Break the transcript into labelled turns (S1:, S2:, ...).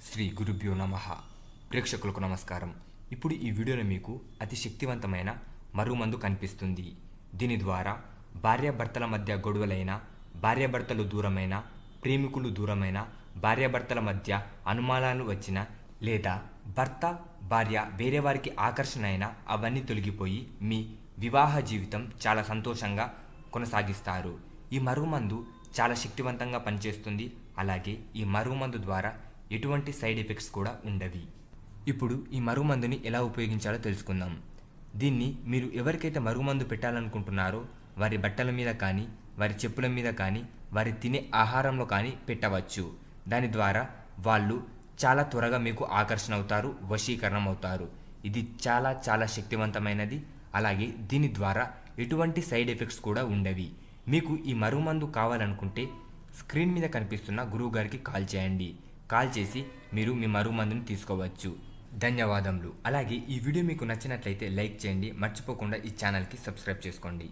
S1: శ్రీ గురుభ్యో నమః. ప్రేక్షకులకు నమస్కారం. ఇప్పుడు ఈ వీడియోలో మీకు అతి శక్తివంతమైన మరుగుమందు కనిపిస్తుంది. దీని ద్వారా భార్యాభర్తల మధ్య గొడవలైన, భార్యాభర్తలు దూరమైన, ప్రేమికులు దూరమైన, భార్యాభర్తల మధ్య అనుమానాలు వచ్చిన, లేదా భర్త భార్య వేరే వారికి ఆకర్షణ అయినా అవన్నీ తొలగిపోయి మీ వివాహ జీవితం చాలా సంతోషంగా కొనసాగిస్తారు. ఈ మరుగుమందు చాలా శక్తివంతంగా పనిచేస్తుంది. అలాగే ఈ మరుగుమందు ద్వారా ఎటువంటి సైడ్ ఎఫెక్ట్స్ కూడా ఉండవి. ఇప్పుడు ఈ మరుగుమందుని ఎలా ఉపయోగించాలో తెలుసుకుందాం. దీన్ని మీరు ఎవరికైతే మరుగుమందు పెట్టాలనుకుంటున్నారో వారి బట్టల మీద కానీ, వారి చెప్పుల మీద కానీ, వారి తినే ఆహారంలో కానీ పెట్టవచ్చు. దాని ద్వారా వాళ్ళు చాలా త్వరగా మీకు ఆకర్షణ అవుతారు, వశీకరణం అవుతారు. ఇది చాలా చాలా శక్తివంతమైనది. అలాగే దీని ద్వారా ఎటువంటి సైడ్ ఎఫెక్ట్స్ కూడా ఉండవి. మీకు ఈ మరుగుమందు కావాలనుకుంటే స్క్రీన్ మీద కనిపిస్తున్న గురువు గారికి కాల్ చేయండి. కాల్ చేసి మీరు మీ మరుగుమందుని తీసుకోవచ్చు. ధన్యవాదములు. అలాగే ఈ వీడియో మీకు నచ్చినట్లయితే లైక్ చేయండి. మర్చిపోకుండా ఈ ఛానల్కి సబ్స్క్రైబ్ చేసుకోండి.